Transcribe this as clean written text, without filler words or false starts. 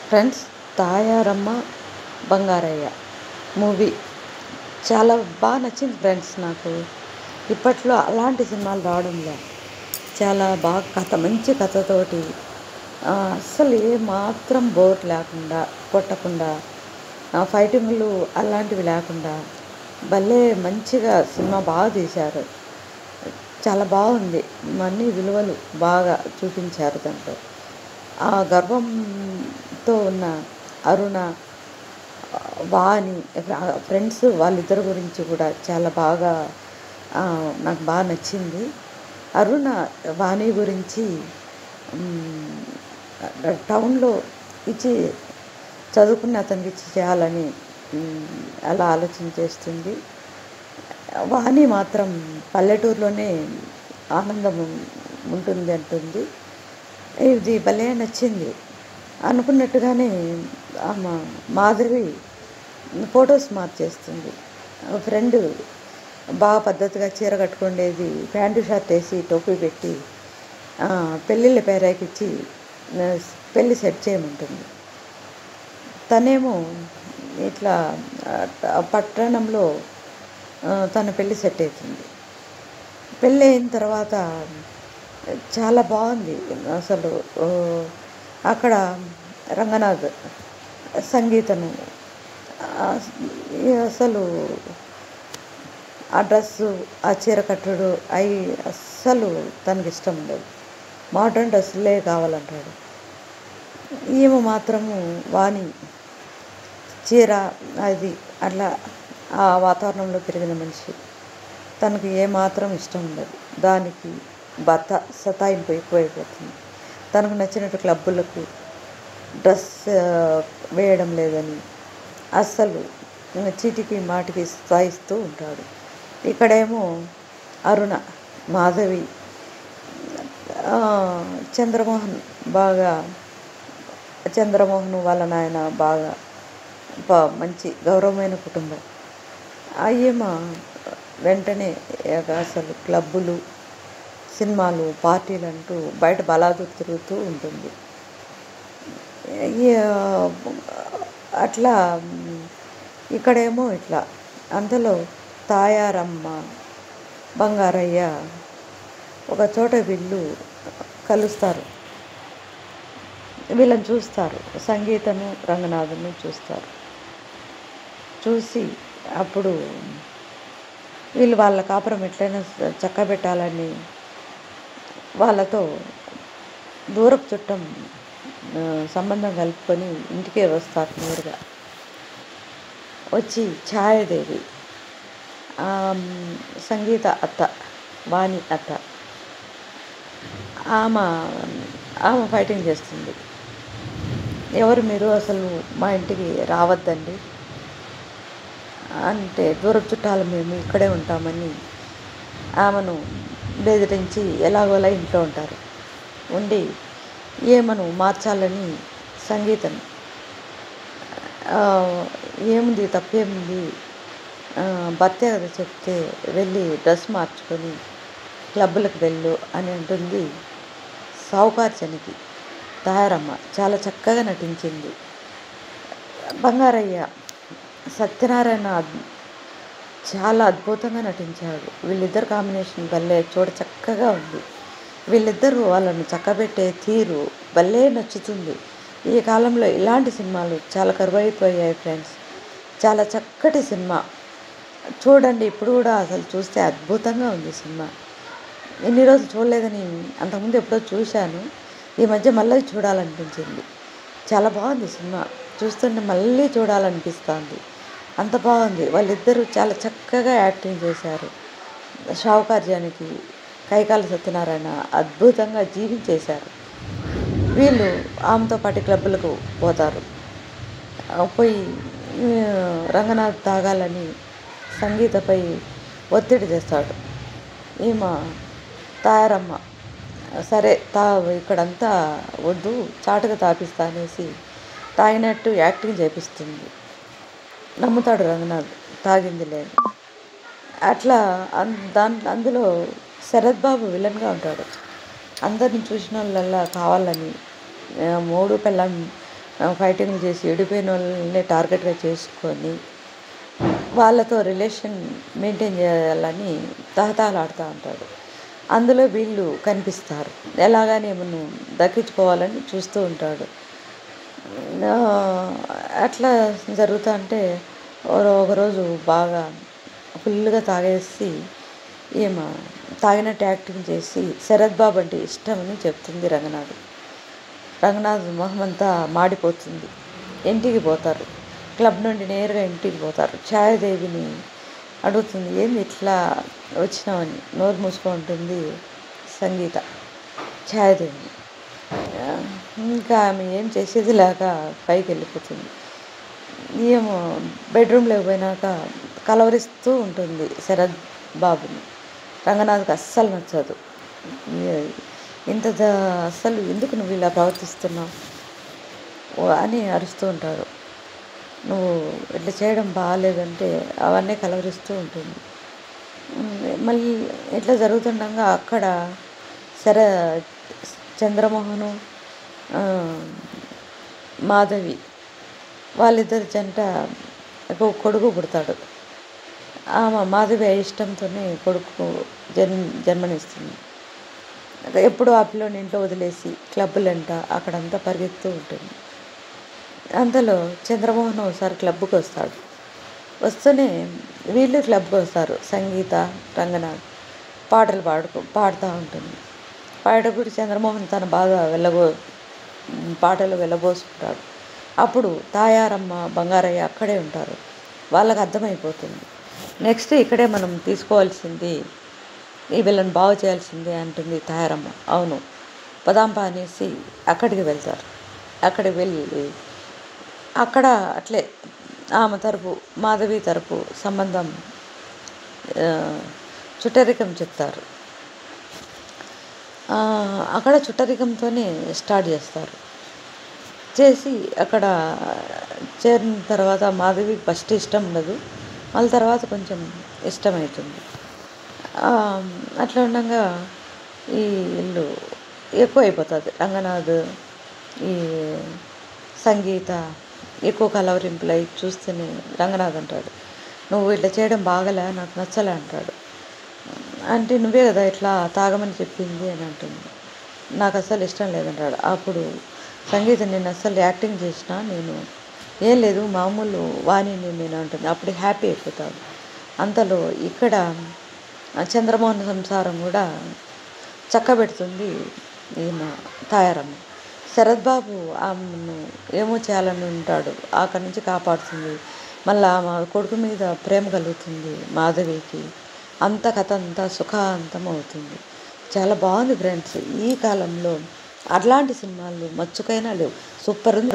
Friends, 'Tayaramma Bangarayya' movie చాలా బాగా నచ్చింది ఫ్రెండ్స్ నాకు. ఇప్పట్లో అలాంటి సినిమాలు రావడంలే. చాలా బాగా కథ, మంచి కథతోటి అస్సలు ఏమాత్రం బోర్ లేకుండా, కొట్టకుండా, ఫైటింగ్లు అలాంటివి లేకుండా భలే మంచిగా సినిమా బాగా తీశారు. చాలా బాగుంది. అన్ని విలువలు బాగా చూపించారు దాంట్లో. ఆ గర్వంతో ఉన్న అరుణ, వాణి ఫ్రెండ్స్ వాళ్ళిద్దరి గురించి కూడా చాలా బాగా నాకు బాగా నచ్చింది. అరుణ వాణి గురించి టౌన్లో ఇచ్చి చదువుకున్న అతనికి ఇచ్చి చేయాలని అలా ఆలోచన చేస్తుంది. వాణి మాత్రం పల్లెటూరులోనే ఆనందం ఉంటుంది అంటుంది. ఇది భలే నచ్చింది. అనుకున్నట్టుగానే మాధవి ఫొటోస్ మార్చేస్తుంది. ఫ్రెండ్ బాగా పద్ధతిగా చీర కట్టుకుండేది ప్యాంటు షర్ట్ వేసి టోపీ పెట్టి పెళ్ళిళ్ళ పేరాకిచ్చి పెళ్ళి సెట్ చేయమంటుంది. తనేమో ఇట్లా పట్టణంలో తన పెళ్ళి సెట్ అవుతుంది. పెళ్ళి అయిన తర్వాత చాలా బాగుంది అసలు. అక్కడ రంగనాథ్ సంగీతను అసలు ఆ డ్రెస్సు, ఆ చీర కట్టుడు అవి అస్సలు తనకి ఇష్టం ఉండదు. మోడర్న్ డ్రెస్సులే కావాలంటాడు. ఈమె మాత్రము వాణి చీర అది అట్లా ఆ వాతావరణంలో పెరిగిన మనిషి. తనకు ఏమాత్రం ఇష్టం ఉండదు. దానికి భర్త సతాయింపు ఎక్కువైపోతుంది. తనకు నచ్చినట్టు క్లబ్బులకు డ్రెస్ వేయడం లేదని అస్సలు చీటికి మాటికి సతాయిస్తూ ఉంటాడు. ఇక్కడేమో అరుణ, మాధవి, చంద్రమోహన్ వాళ్ళ నాయన బాగా మంచి గౌరవమైన కుటుంబం. అయ్యేమో వెంటనే అసలు క్లబ్బులు, సినిమాలు, పార్టీలు అంటూ బయట బలాదూరు తిరుగుతూ ఉంటుంది. అట్లా ఇక్కడేమో ఇట్లా. అందులో తాయారమ్మ బంగారయ్య ఒక చోట వీళ్ళు కలుస్తారు. వీళ్ళని చూస్తారు, సంగీతను రంగనాథను చూస్తారు. చూసి అప్పుడు వీళ్ళు వాళ్ళ కాపురం ఎట్లయినా చక్కబెట్టాలని వాళ్ళతో దూరపు చుట్టం సంబంధం కలుపుకొని ఇంటికే వస్తారు. నేరుగా వచ్చి ఛాయాదేవి సంగీత అత్త, వాణి అత్త, ఆమె ఫైటింగ్ చేస్తుంది. ఎవరు మీరు, అసలు మా ఇంటికి రావద్దండి అంటే, దూరపు చుట్టాలు మేము ఇక్కడే ఉంటామని ఆమెను బెదిరించి ఎలాగోలా ఇంట్లో ఉంటారు. ఉండి ఏమను మార్చాలని సంగీతం ఏముంది తప్పేముంది, భర్తే కదా చెప్తే వెళ్ళి డ్రెస్ మార్చుకొని క్లబ్బులకు వెళ్ళు అని అంటుంది. సావుకార్జనికి తాయారమ్మ చాలా చక్కగా నటించింది. బంగారయ్య, సత్యనారాయణ చాలా అద్భుతంగా నటించాడు. వీళ్ళిద్దరు కాంబినేషన్ భలే చూడ చక్కగా ఉంది. వీళ్ళిద్దరూ వాళ్ళను చక్కబెట్టే తీరు భలే నచ్చుతుంది. ఈ కాలంలో ఇలాంటి సినిమాలు చాలా కరువైపోయాయి ఫ్రెండ్స్. చాలా చక్కటి సినిమా చూడండి. ఇప్పుడు కూడా అసలు చూస్తే అద్భుతంగా ఉంది సినిమా. ఎన్ని రోజులు చూడలేదని, అంతకుముందు ఎప్పుడో చూశాను, ఈ మధ్య మళ్ళీ చూడాలనిపించింది. చాలా బాగుంది సినిమా. చూస్తుంటే మళ్ళీ చూడాలనిపిస్తుంది. అంత బాగుంది. వాళ్ళిద్దరూ చాలా చక్కగా యాక్టింగ్ చేశారు. షావుకార్జానికి కైకాల సత్యనారాయణ అద్భుతంగా జీవించేశారు. వీళ్ళు ఆమెతో పాటు క్లబ్బులకు పోతారు. పోయి రంగనాథ్ తాగాలని సంగీతపై ఒత్తిడి చేస్తాడు. ఈమె తాయారమ్మ సరే ఇక్కడంతా వద్దు, చాటుగా తాపిస్తా అనేసి తాగినట్టు యాక్టింగ్ చేపిస్తుంది. నమ్ముతాడు రంగనాథ్ తాగింది లేదు. అట్లా అందులో శరత్ బాబు విలన్గా ఉంటాడు. అందరిని చూసిన వాళ్ళల్లా కావాలని మూడు పెళ్ళం ఫైటింగ్లు చేసి విడిపోయిన వాళ్ళని టార్గెట్గా చేసుకొని వాళ్ళతో రిలేషన్ మెయింటైన్ చేయాలని తహతహలాడుతూ ఉంటాడు. అందులో వీళ్ళు కనిపిస్తారు. ఎలాగని ఏమన్నా దక్కించుకోవాలని చూస్తూ ఉంటాడు. అట్లా జరుగుతూ ఉంటే ఒకరోజు బాగా ఫుల్గా తాగేసి ఈమె తాగినట్టు యాక్టింగ్ చేసి శరత్ బాబు అంటే ఇష్టమని చెప్తుంది రంగనాథ్ మొహం అంతా మాడిపోతుంది. ఇంటికి పోతారు. క్లబ్ నుండి నేరుగా ఇంటికి పోతారు. ఛాయాదేవిని అడుగుతుంది, ఏంది ఇట్లా వచ్చినావని. నోరు మూసుకుంటుంది సంగీత ఛాయాదేవిని. ఇంకా ఆమె ఏం చేసేది లేక పైకి వెళ్ళిపోతుంది. ఏమో బెడ్రూమ్లోకి పోయినాక కలవరిస్తూ ఉంటుంది శరత్ బాబుని. రంగనాథ్కి అస్సలు నచ్చదు. అస్సలు ఎందుకు నువ్వు ఇలా ప్రవర్తిస్తున్నావు అని అరుస్తూ ఉంటాడు. నువ్వు ఇట్లా చేయడం బాగాలేదంటే అవన్నీ కలవరిస్తూ ఉంటుంది. మళ్ళీ ఇట్లా జరుగుతుండగా అక్కడ చంద్రమోహను మాధవి వాళ్ళిద్దరి జంట కొడుకు పుడతాడు. ఆమె మాధవి ఇష్టంతోనే కొడుకు జన్మనిస్తుంది. ఎప్పుడు ఆ పిల్లని ఇంట్లో వదిలేసి క్లబ్బులంట అక్కడంతా పరిగెత్తూ ఉంటుంది. అంతలో చంద్రమోహన్ ఒకసారి క్లబ్కి వస్తాడు. వస్తూనే వీళ్ళు క్లబ్కి వస్తారు. సంగీత, రంగనాథ్ పాటలు పాడుతూ ఉంటుంది. పాడేటప్పుడు చంద్రమోహన్ తన బాగా పాటలు వెళ్ళబోసుకుంటాడు. అప్పుడు తాయారమ్మ, బంగారయ్య అక్కడే ఉంటారు. వాళ్ళకి అర్థమైపోతుంది. నెక్స్ట్ ఇక్కడే మనం తీసుకోవాల్సింది, ఈ వీళ్ళని బాగు చేయాల్సిందే అంటుంది తాయారమ్మ. అవును పదాంప అనేసి అక్కడికి వెళ్తారు. అక్కడికి వెళ్ళి అక్కడ అట్లే ఆమె తరపు మాధవి తరపు సంబంధం చుట్టరికం చెప్తారు. అక్కడ చుట్టరికంతోనే స్టార్ట్ చేస్తారు. చేసి అక్కడ చేరిన తర్వాత మాధవికి ఫస్ట్ ఇష్టం ఉండదు, మళ్ళీ తర్వాత కొంచెం ఇష్టమవుతుంది. అట్లా ఉండగా ఈ ఇల్లు ఎక్కువ అయిపోతుంది. రంగనాథ్ ఈ సంగీత ఎక్కువ కలవరింపులు అయి చూస్తేనే రంగనాథ్ అంటాడు, నువ్వు ఇట్లా చేయడం బాగలే, నాకు నచ్చలే అంటాడు. అంటే నువ్వే కదా ఇట్లా తాగమని చెప్పింది అని అంటుంది. నాకు అస్సలు ఇష్టం లేదంటాడు. అప్పుడు సంగీత, నేను అస్సలు యాక్టింగ్ చేసిన, నేను ఏం లేదు మామూలు వాణిని నేను అంటుంది. అప్పుడు హ్యాపీ అయిపోతాడు. అంతలో ఇక్కడ చంద్రమోహన్ సంసారం కూడా చక్కబెడుతుంది ఈమె తాయారమ్మ. శరత్ బాబు ఆమెను ఏమో చేయాలని ఉంటాడు, అక్కడి నుంచి కాపాడుతుంది. మళ్ళీ ఆమె కొడుకు మీద ప్రేమ కలుగుతుంది మాధవికి. అంత కథ అంతా సుఖాంతం అవుతుంది. చాలా బాగుంది ఫ్రెండ్స్. ఈ కాలంలో అట్లాంటి సినిమాలు మచ్చుకైనా లేవు. సూపర్ ఉంది.